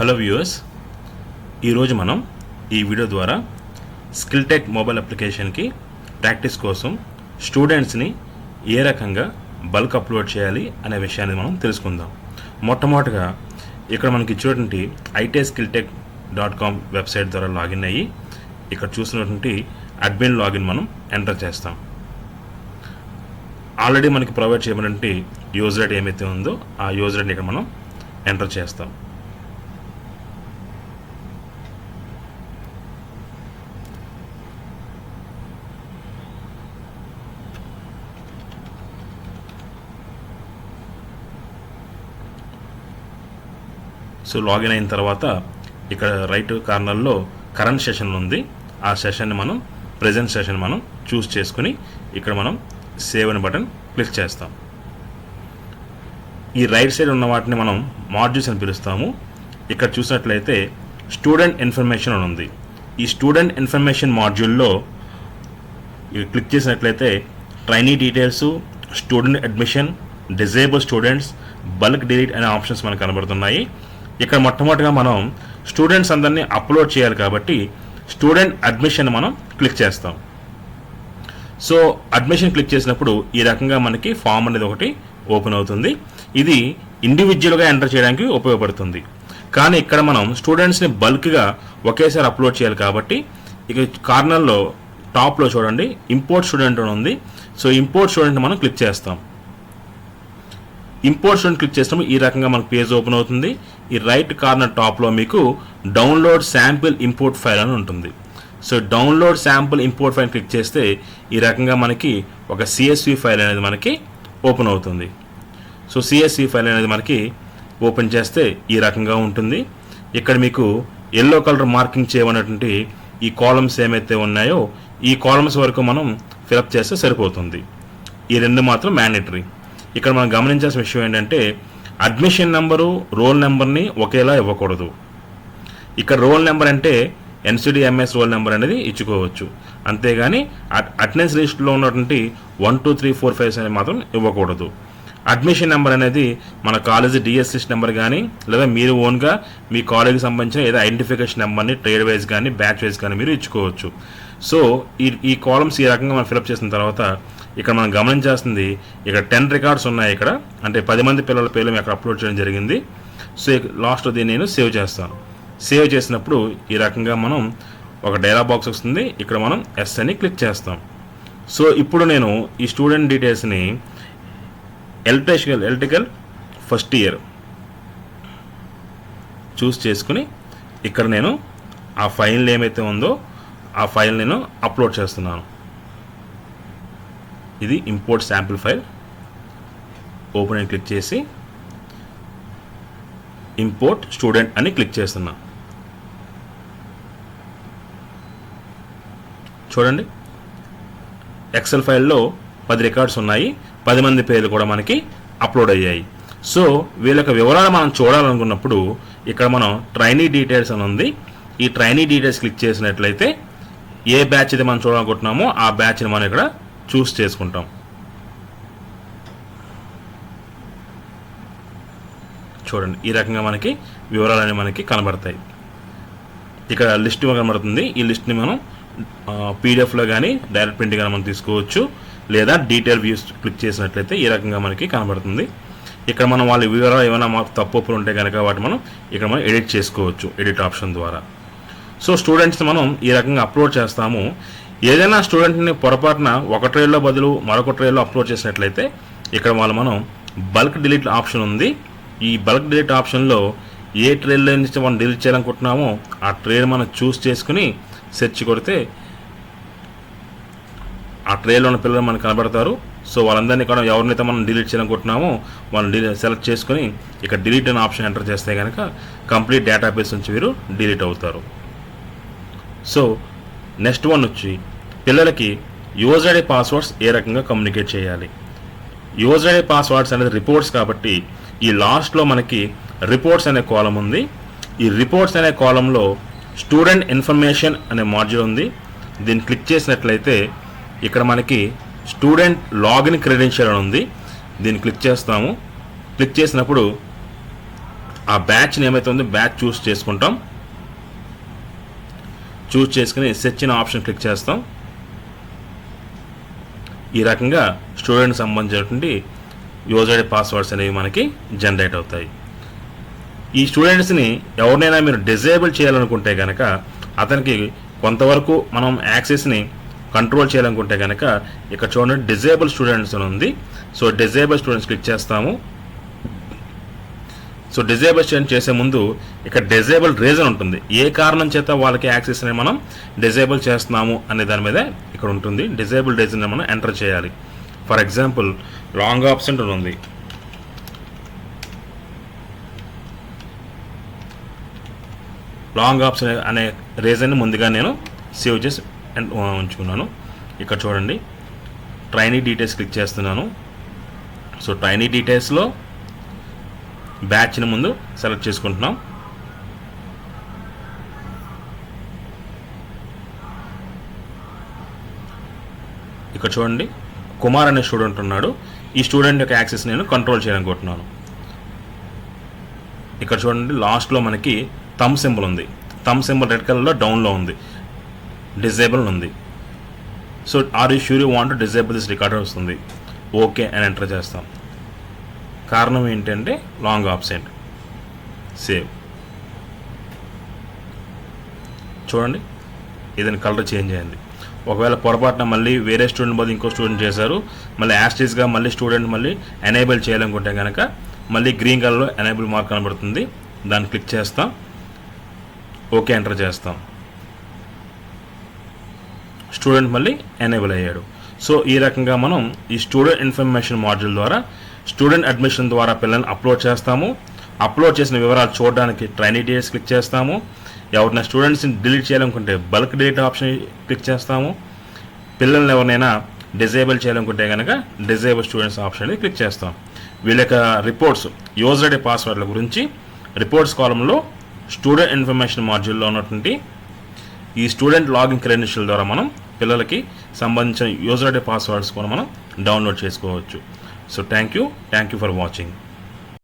Hello viewers, ఈరోజు మనం ఈ వీడియో ద్వారా స్కిల్ టెక్ మొబైల్ అప్లికేషన్కి ప్రాక్టీస్ కోసం స్టూడెంట్స్ని ఏ రకంగా బల్క్ అప్లోడ్ చేయాలి అనే విషయాన్ని మనం తెలుసుకుందాం. మొట్టమొదటిగా ఇక్కడ మనకి ఇచ్చినటువంటి itskilltech.com వెబ్సైట్ ద్వారా లాగిన్ అయ్యి ఇక్కడ చూసినటువంటి అడ్మిన్ లాగిన్ మనం ఎంటర్ చేస్తాం. ఆల్రెడీ మనకి ప్రొవైడ్ చేయబడినటువంటి యూజర్ ఐడి ఏమైతే ఉందో ఆ యూజర్ ఐడిని ఇక్కడ మనం ఎంటర్ చేస్తాం. సో లాగిన్ అయిన తర్వాత ఇక్కడ రైట్ కార్నర్లో కరెంట్ సెషన్ ఉంది. ఆ సెషన్ని మనం ప్రెజెంట్ సెషన్ మనం చూస్ చేసుకుని ఇక్కడ మనం సేవ్ అనే బటన్ క్లిక్ చేస్తాం. ఈ రైట్ సైడ్ ఉన్న వాటిని మనం మాడ్యూల్స్ అని పిలుస్తాము. ఇక్కడ చూసినట్లయితే స్టూడెంట్ ఇన్ఫర్మేషన్ అని ఉంది. ఈ స్టూడెంట్ ఇన్ఫర్మేషన్ మాడ్యూల్లో క్లిక్ చేసినట్లయితే trainee details, student admission, disable students, bulk delete అనే ఆప్షన్స్ మనకు కనబడుతున్నాయి. ఇక్కడ మొట్టమొదటిగా మనం స్టూడెంట్స్ అందరినీ అప్లోడ్ చేయాలి కాబట్టి స్టూడెంట్ అడ్మిషన్ మనం క్లిక్ చేస్తాం. సో అడ్మిషన్ క్లిక్ చేసినప్పుడు ఈ రకంగా మనకి ఫామ్ అనేది ఒకటి ఓపెన్ అవుతుంది. ఇది ఇండివిజువల్గా ఎంటర్ చేయడానికి ఉపయోగపడుతుంది. కానీ ఇక్కడ మనం స్టూడెంట్స్ని బల్క్గా ఒకేసారి అప్లోడ్ చేయాలి కాబట్టి ఇక కార్నర్లో టాప్లో చూడండి ఇంపోర్ట్ స్టూడెంట్ అని ఉంది. సో ఇంపోర్ట్ స్టూడెంట్ మనం క్లిక్ చేస్తాం. ఇంపోర్ట్ స్టూడెంట్ క్లిక్ చేసినప్పుడు ఈ రకంగా మనకు పేజ్ ఓపెన్ అవుతుంది. ఈ రైట్ కార్నర్ టాప్లో మీకు డౌన్లోడ్ శాంపిల్ ఇంపోర్ట్ ఫైల్ అని ఉంటుంది. So download sample import file click చేస్తే ఈ రకంగా మనకి ఒక CSV ఫైల్ అనేది మనకి ఓపెన్ అవుతుంది. సో CSV ఫైల్ అనేది మనకి ఓపెన్ చేస్తే ఈ రకంగా ఉంటుంది. ఇక్కడ మీకు ఎల్లో కలర్ మార్కింగ్ చేయబడినటువంటి ఈ కాలమ్స్ ఏమైతే ఉన్నాయో ఈ కాలమ్స్ వరకు మనం ఫిలప్ చేస్తే సరిపోతుంది. ఈ రెండు మాత్రం మ్యాండేటరీ. ఇక్కడ మనం గమనించాల్సిన విషయం ఏంటంటే అడ్మిషన్ నెంబరు, రోల్ నెంబర్ని ఒకేలా ఇవ్వకూడదు. ఇక్కడ రోల్ నెంబర్ అంటే NCDMS రోల్ నెంబర్ అనేది ఇచ్చుకోవచ్చు, అంతేగాని అటెండెన్స్ లిస్ట్లో ఉన్నటువంటి 1 2 3 4 5 అనేది మాత్రం ఇవ్వకూడదు. అడ్మిషన్ నెంబర్ అనేది మన కాలేజీ DS లిస్ట్ నెంబర్ కానీ లేదా మీరు ఓన్గా మీ కాలేజీకి సంబంధించిన ఏదో ఐడెంటిఫికేషన్ నెంబర్ని ట్రేడ్ వైజ్ కానీ బ్యాచ్ వైజ్ కానీ మీరు ఇచ్చుకోవచ్చు. సో ఈ కాలమ్స్ ఈ రకంగా మనం ఫిలప్ చేసిన తర్వాత ఇక్కడ మనం గమనించాల్సింది ఇక్కడ 10 రికార్డ్స్ ఉన్నాయి. ఇక్కడ అంటే 10 మంది పిల్లల పేర్లు మేము అక్కడ అప్లోడ్ చేయడం జరిగింది. సో లాస్ట్లో దీన్ని నేను సేవ్ చేస్తాను. సేవ్ చేసినప్పుడు ఈ రకంగా మనం ఒక డైలాగ్ బాక్స్ వస్తుంది. ఇక్కడ మనం ఎస్ అని క్లిక్ చేస్తాం. సో ఇప్పుడు నేను ఈ స్టూడెంట్ డీటెయిల్స్ని ఎలక్ట్రికల్ ఫస్ట్ ఇయర్ చూస్ చేసుకుని ఇక్కడ నేను ఆ ఫైల్ ఏమైతే ఉందో ఆ ఫైల్ నేను అప్లోడ్ చేస్తున్నాను. ఇది ఇంపోర్ట్ శాంపిల్ ఫైల్. ఓపెన్ అని క్లిక్ చేసి ఇంపోర్ట్ స్టూడెంట్ అని క్లిక్ చేస్తున్నా. చూడండి ఎక్సెల్ ఫైల్లో 10 రికార్డ్స్ ఉన్నాయి. 10 మంది పేర్లు కూడా మనకి అప్లోడ్ అయ్యాయి. సో వీళ్ళ యొక్క వివరాలు మనం చూడాలనుకున్నప్పుడు ఇక్కడ మనం ట్రైనీ డీటెయిల్స్ అని ఉంది. ఈ ట్రైనీ డీటెయిల్స్ క్లిక్ చేసినట్లయితే ఏ బ్యాచ్ అయితే మనం చూడాలనుకుంటున్నామో ఆ బ్యాచ్ని మనం ఇక్కడ చూస్ చేసుకుంటాం. చూడండి ఈ రకంగా మనకి వివరాలు మనకి కనబడతాయి. ఇక్కడ లిస్ట్ కనబడుతుంది. ఈ లిస్ట్ని మనం PDFలో కానీ డైరెక్ట్ ప్రింట్ కానీ మనం తీసుకోవచ్చు, లేదా డీటెయిల్ వ్యూస్ క్లిక్ చేసినట్లయితే ఈ రకంగా మనకి కనబడుతుంది. ఇక్కడ మనం వాళ్ళ వివరాలు ఏమైనా తప్పులు ఉంటే కనుక వాటి మనం ఇక్కడ మనం ఎడిట్ చేసుకోవచ్చు ఎడిట్ ఆప్షన్ ద్వారా. సో స్టూడెంట్స్ని మనం ఈ రకంగా అప్లోడ్ చేస్తాము. ఏదైనా స్టూడెంట్ని పొరపాటున ఒక ట్రేలో బదులు మరొక ట్రేలో అప్లోడ్ చేసినట్లయితే ఇక్కడ మనం బల్క్ డిలీట్ ఆప్షన్ ఉంది. ఈ బల్క్ డిలీట్ ఆప్షన్లో ఏ ట్రేలో నుంచి మనం డిలీట్ చేయాలనుకుంటున్నామో ఆ ట్రేని మనం చూస్ చేసుకుని సెర్చ్ కొడితే ఆ ట్రేలో ఉన్న పిల్లలు మనకు కనబడతారు. సో వాళ్ళందరినీ కూడా ఎవరినైతే మనం డిలీట్ చేయాలనుకుంటున్నామో వాళ్ళని సెలెక్ట్ చేసుకుని ఇక్కడ డిలీట్ అనే ఆప్షన్ ఎంటర్ చేస్తే కనుక కంప్లీట్ డేటాబేస్ నుంచి మీరు డిలీట్ అవుతారు. సో నెక్స్ట్ వన్ వచ్చి పిల్లలకి యూజర్ ఐడి పాస్వర్డ్స్ ఏ రకంగా కమ్యూనికేట్ చేయాలి. యూజర్ ఐడి పాస్వర్డ్స్ అనేది రిపోర్ట్స్ కాబట్టి ఈ లాస్ట్లో మనకి రిపోర్ట్స్ అనే కాలం ఉంది. ఈ రిపోర్ట్స్ అనే కాలంలో స్టూడెంట్ ఇన్ఫర్మేషన్ అనే మాడ్యూల్ ఉంది. దీన్ని క్లిక్ చేసినట్లయితే ఇక్కడ మనకి స్టూడెంట్ లాగిన్ క్రెడెన్షియల్ అని ఉంది. దీన్ని క్లిక్ చేస్తాము. క్లిక్ చేసినప్పుడు ఆ బ్యాచ్ని ఏమైతే ఉందో బ్యాచ్ చూస్ చేసుకుంటాం. చూస్ చేసుకుని సెర్చ్ అనే ఆప్షన్ క్లిక్ చేస్తాం. ఈ రకంగా స్టూడెంట్కి సంబంధించినటువంటి యూజర్ ఐడి పాస్వర్డ్స్ అనేవి మనకి జనరేట్ అవుతాయి. ఈ స్టూడెంట్స్ని ఎవరినైనా మీరు డిజేబుల్ చేయాలనుకుంటే కనుక, అతనికి కొంతవరకు మనం యాక్సెస్ని కంట్రోల్ చేయాలనుకుంటే కనుక ఇక్కడ చూడండి డిజేబుల్ స్టూడెంట్స్ అని ఉంది. సో డిజేబుల్ స్టూడెంట్స్ క్లిక్ చేస్తాము. సో డిజేబుల్ స్టూడెంట్ చేసే ముందు ఇక్కడ డిజేబుల్ రీజన్ ఉంటుంది. ఏ కారణం చేత వాళ్ళకి యాక్సెస్ని మనం డిజేబుల్ చేస్తున్నాము అనే దాని మీద ఇక్కడ ఉంటుంది. డిజేబుల్ రీజన్ మనం ఎంటర్ చేయాలి. ఫర్ ఎగ్జాంపుల్ లాంగ్ ఆబ్సెంట్ ఉంది. లాంగ్ ఆబ్సెంట్ అనే రీజన్ని ముందుగా నేను సేవ్ చేసి ఉంచుకున్నాను. ఇక్కడ చూడండి ట్రైనీ డీటెయిల్స్ క్లిక్ చేస్తున్నాను. సో ట్రైనీ డీటెయిల్స్లో బ్యాచ్ని ముందు సెలెక్ట్ చేసుకుంటున్నాం. ఇక్కడ చూడండి కుమార్ అనే స్టూడెంట్ ఉన్నాడు. ఈ స్టూడెంట్ యొక్క యాక్సెస్ నేను కంట్రోల్ చేయాలనుకుంటున్నాను. ఇక్కడ చూడండి లాస్ట్లో మనకి థంబ్ సింబల్ ఉంది. థంబ్ సింబల్ రెడ్ కలర్లో డౌన్లో ఉంది, డిజేబుల్ ఉంది. So are you sure you want to disable this recorder వస్తుంది. ఓకే అని ఎంటర్ చేస్తాం. కారణం ఏంటంటే లాంగ్ ఆబ్సెంట్. సేవ్. చూడండి ఏదైనా కలర్ చేంజ్ అయింది. ఒకవేళ పొరపాటున మళ్ళీ వేరే స్టూడెంట్ బదులు ఇంకో స్టూడెంట్ చేశారు, మళ్ళీ యాస్టీస్గా మళ్ళీ స్టూడెంట్ మళ్ళీ ఎనేబుల్ చేయాలనుకుంటే కనుక మళ్ళీ గ్రీన్ కలర్లో ఎనేబుల్ మార్క్ కనబడుతుంది. దాన్ని క్లిక్ చేస్తాం. ఓకే ఎంటర్ చేస్తాం. స్టూడెంట్ మళ్ళీ ఎనేబుల్ అయ్యాడు. సో ఈ రకంగా మనం ఈ స్టూడెంట్ ఇన్ఫర్మేషన్ మాడ్యూల్ ద్వారా స్టూడెంట్ అడ్మిషన్ ద్వారా పిల్లల్ని అప్లోడ్ చేస్తాము. అప్లోడ్ చేసిన వివరాలు చూడడానికి ట్రైనీ డీటెయిల్స్ క్లిక్ చేస్తాము. ఎవరైనా స్టూడెంట్స్ని డిలీట్ చేయాలనుకుంటే బల్క్ డిలీట్ ఆప్షన్ క్లిక్ చేస్తాము. పిల్లల్ని ఎవరినైనా డిజేబుల్ చేయాలనుకుంటే కనుక డిజేబుల్ స్టూడెంట్స్ ఆప్షన్ అనేది క్లిక్ చేస్తాం. వీళ్ళ యొక్క రిపోర్ట్స్ యూజర్ ఐడి పాస్వర్డ్ల గురించి రిపోర్ట్స్ కాలంలో స్టూడెంట్ ఇన్ఫర్మేషన్ మాడ్యూల్లో ఉన్నటువంటి ఈ స్టూడెంట్ లాగిన్ క్రెడెన్షియల్ ద్వారా మనం పిల్లలకి సంబంధించిన యూజర్ ఐడి పాస్వర్డ్స్ కూడా మనం డౌన్లోడ్ చేసుకోవచ్చు. So thank you for watching.